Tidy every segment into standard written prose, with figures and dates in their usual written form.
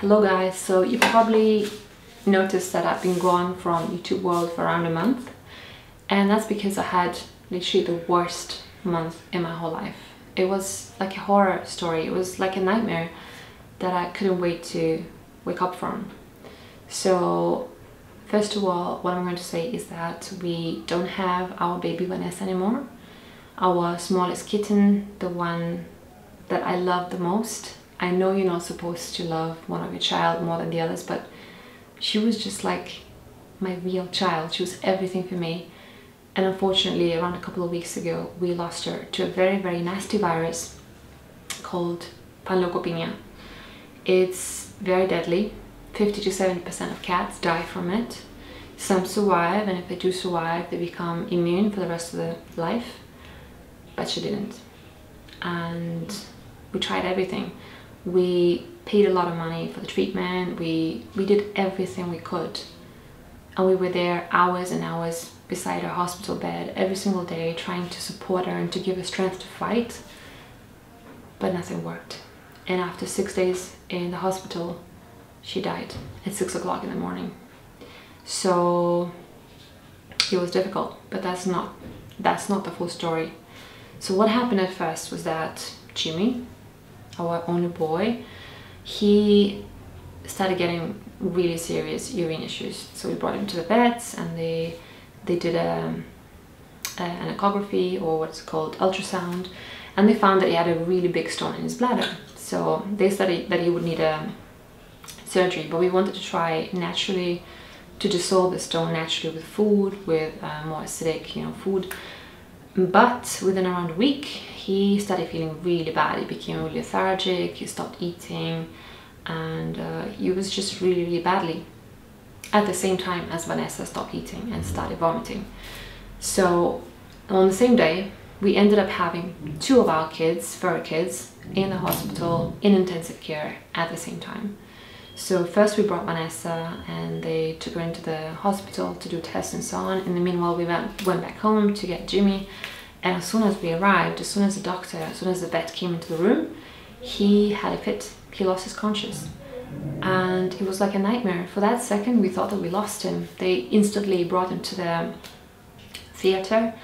Hello guys, so you probably noticed that I've been gone from YouTube world for around a month, and that's because I had literally the worst month in my whole life. It was like a horror story, it was like a nightmare that I couldn't wait to wake up from. So first of all, what I'm going to say is that we don't have our baby Vanessa anymore. Our smallest kitten, the one that I love the most. I know you're not supposed to love one of your child more than the others, but she was just like my real child. She was everything for me. And unfortunately, around a couple of weeks ago, we lost her to a very, very nasty virus called panleukopenia. It's very deadly. 50 to 70% of cats die from it. Some survive, and if they do survive, they become immune for the rest of their life. But she didn't. And we tried everything. We paid a lot of money for the treatment, we did everything we could, and we were there hours and hours beside her hospital bed every single day trying to support her and to give her strength to fight, but nothing worked. And after 6 days in the hospital, she died at 6 o'clock in the morning. So it was difficult, but that's not the full story. So what happened at first was that Jimmy, our only boy, he started getting really serious urine issues. So we brought him to the vets, and they did an echography, or what's called ultrasound, and they found that he had a really big stone in his bladder. So they said that he would need a surgery, but we wanted to try naturally to dissolve the stone naturally with food, with more acidic, food. But within around a week, he started feeling really bad. He became really lethargic, he stopped eating, and he was just really, really badly. At the same time as Vanessa stopped eating and started vomiting. So on the same day, we ended up having two of our kids, fur kids, in the hospital in intensive care at the same time. So first we brought Vanessa, and they took her into the hospital to do tests and so on. In the meanwhile, we went back home to get Jimmy. And as soon as we arrived, as soon as the vet came into the room, he had a fit. He lost his conscience. And it was like a nightmare. For that second, we thought that we lost him. They instantly brought him to the theater,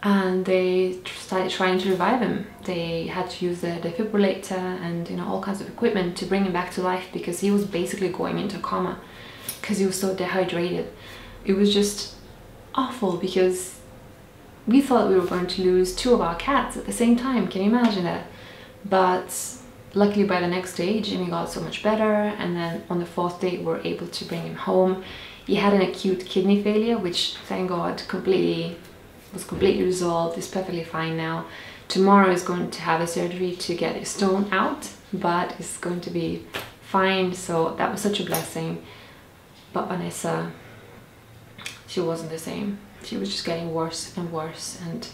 and they started trying to revive him. They had to use the defibrillator and all kinds of equipment to bring him back to life, because he was basically going into a coma because he was so dehydrated. It was just awful, because we thought we were going to lose two of our cats at the same time. Can you imagine that? But luckily by the next day, Jimmy got so much better, and then on the fourth day we were able to bring him home. He had an acute kidney failure, which thank God was completely resolved. He's perfectly fine now. Tomorrow is going to have a surgery to get his stone out, but it's going to be fine. So that was such a blessing. But Vanessa, she wasn't the same. She was just getting worse and worse, and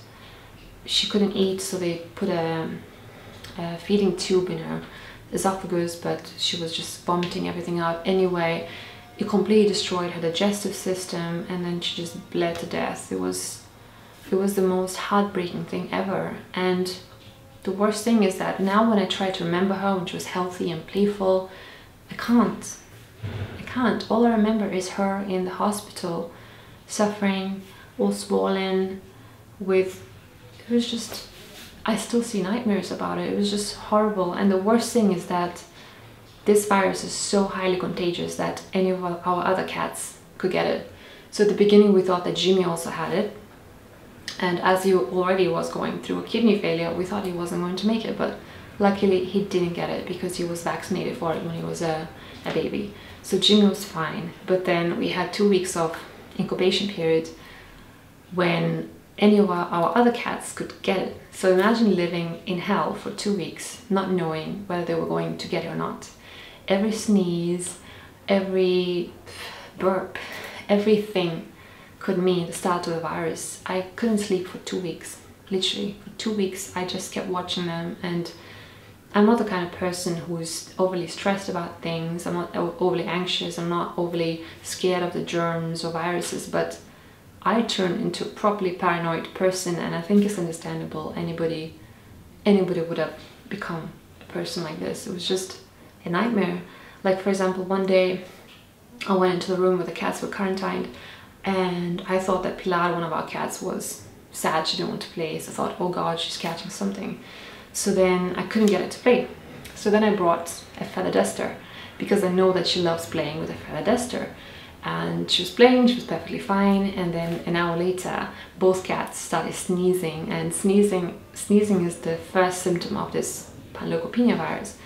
she couldn't eat, so they put a feeding tube in her esophagus, but she was just vomiting everything out anyway. It completely destroyed her digestive system, and then she just bled to death. It was the most heartbreaking thing ever. And the worst thing is that now when I try to remember her when she was healthy and playful, I can't. All I remember is her in the hospital, suffering, all swollen, it was just, I still see nightmares about it. It was just horrible. And the worst thing is that this virus is so highly contagious that any of our other cats could get it. So at the beginning we thought that Jimmy also had it, and as he already was going through a kidney failure, we thought he wasn't going to make it, but luckily he didn't get it because he was vaccinated for it when he was a baby. So Jimmy was fine, but then we had 2 weeks of incubation period when any of our other cats could get it. So imagine living in hell for 2 weeks, not knowing whether they were going to get it or not. Every sneeze, every burp, everything could mean the start of the virus. I couldn't sleep for 2 weeks, literally. For 2 weeks, I just kept watching them, and I'm not the kind of person who's overly stressed about things. I'm not overly anxious. I'm not overly scared of the germs or viruses, but I turned into a properly paranoid person, and I think it's understandable. Anybody would have become a person like this. It was just a nightmare. Like for example, one day I went into the room where the cats were quarantined, and I thought that Pilar, one of our cats, was sad, she didn't want to play. So I thought, oh god, she's catching something. So then I couldn't get her to play. So then I brought a feather duster, because I know that she loves playing with a feather duster. And she was playing, she was perfectly fine, and then an hour later both cats started sneezing, and sneezing is the first symptom of this panleukopenia virus.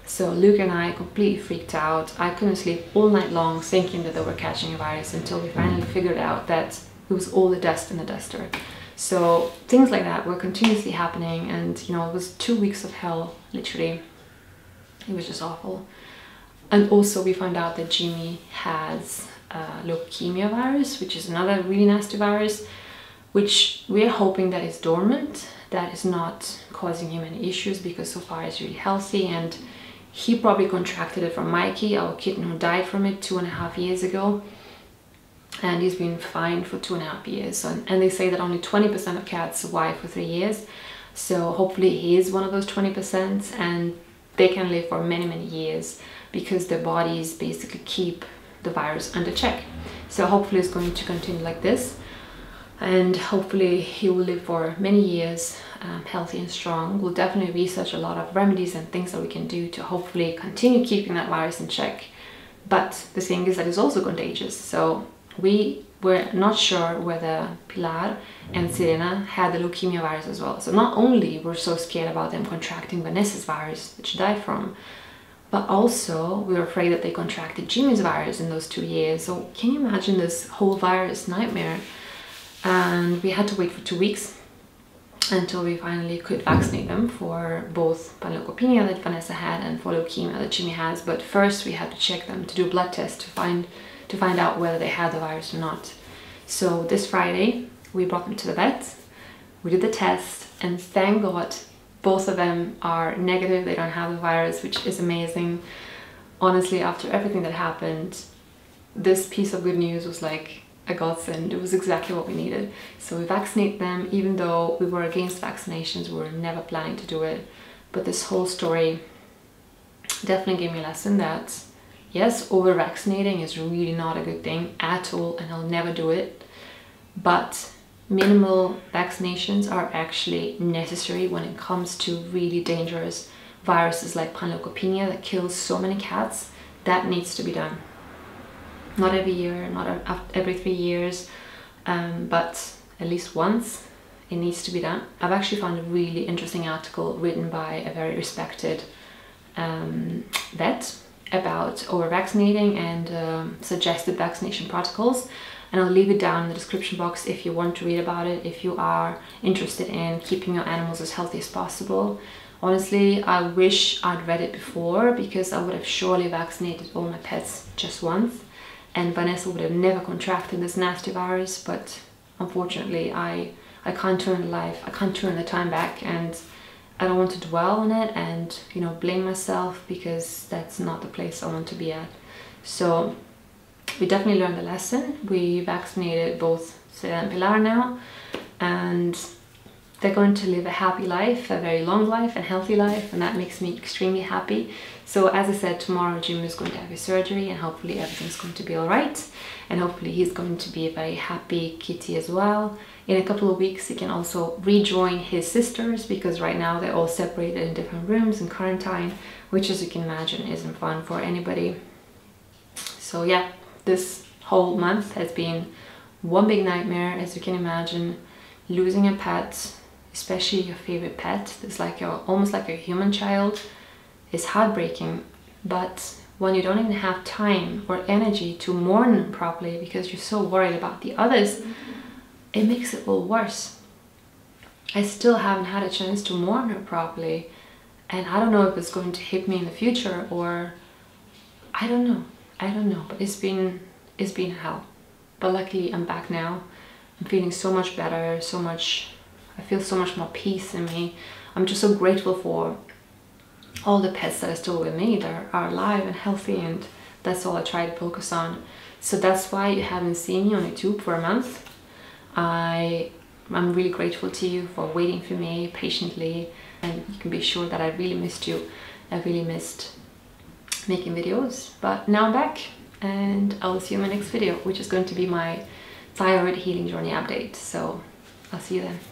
So Luke and I completely freaked out. I couldn't sleep all night long thinking that they were catching a virus, until we finally figured out that it was all the dust in the duster. So things like that were continuously happening, and you know, it was 2 weeks of hell, literally. It was just awful. And also we found out that Jimmy has leukemia virus, which is another really nasty virus, which we're hoping that is dormant, that is not causing him any issues, because so far he's really healthy. And he probably contracted it from Mikey, our kitten who died from it 2.5 years ago. And he's been fine for 2.5 years. And they say that only 20% of cats survive for 3 years. So hopefully he is one of those 20%, and they can live for many, many years, because their bodies basically keep the virus under check. So hopefully it's going to continue like this, and hopefully he will live for many years, healthy and strong. We'll definitely research a lot of remedies and things that we can do to hopefully continue keeping that virus in check. But the thing is that it's also contagious. So we were not sure whether Pilar and Serena had the leukemia virus as well. So not only were we so scared about them contracting Vanessa's virus that she died from, but also we were afraid that they contracted Jimmy's virus in those 2 years. So can you imagine this whole virus nightmare? And we had to wait for 2 weeks until we finally could vaccinate them for both panleukopenia that Vanessa had and for leukemia that Jimmy has. But first we had to check them, to do a blood test to find out whether they had the virus or not. So this Friday we brought them to the vet, we did the test, and thank God both of them are negative. They don't have the virus, which is amazing. Honestly, after everything that happened, this piece of good news was like a godsend. It was exactly what we needed. So we vaccinate them, even though we were against vaccinations. We were never planning to do it. But this whole story definitely gave me a lesson that yes, over vaccinating is really not a good thing at all, and I'll never do it. But minimal vaccinations are actually necessary when it comes to really dangerous viruses like panleukopenia that kills so many cats. That needs to be done. Not every year, not every 3 years, but at least once it needs to be done. I've actually found a really interesting article written by a very respected vet about over-vaccinating and suggested vaccination protocols. And I'll leave it down in the description box if you want to read about it, if you are interested in keeping your animals as healthy as possible. Honestly, I wish I'd read it before, because I would have surely vaccinated all my pets just once, and Vanessa would have never contracted this nasty virus. But unfortunately, I can't turn the time back, and I don't want to dwell on it and, you know, blame myself, because that's not the place I want to be at. So we definitely learned the lesson. We vaccinated both Serena and Pilar now, and they're going to live a happy life, a very long life and healthy life, and that makes me extremely happy. So as I said, tomorrow Jim is going to have his surgery, and hopefully everything's going to be all right, and hopefully he's going to be a very happy kitty as well. In a couple of weeks he can also rejoin his sisters, because right now they're all separated in different rooms in quarantine, which, as you can imagine, isn't fun for anybody. So yeah, this whole month has been one big nightmare, as you can imagine. Losing a pet, especially your favorite pet, it's like almost like a human child, is heartbreaking. But when you don't even have time or energy to mourn them properly because you're so worried about the others, it makes it all worse. I still haven't had a chance to mourn her properly, and I don't know if it's going to hit me in the future, or I don't know, but it's been hell. But luckily I'm back now. I'm feeling so much better, I feel so much more peace in me. I'm just so grateful for all the pets that are still with me, that are alive and healthy, and that's all I try to focus on. So that's why you haven't seen me on YouTube for a month. I'm really grateful to you for waiting for me patiently, and you can be sure that I really missed you. I really missed making videos, but now I'm back and I'll see you in my next video, which is going to be my thyroid healing journey update. So I'll see you then.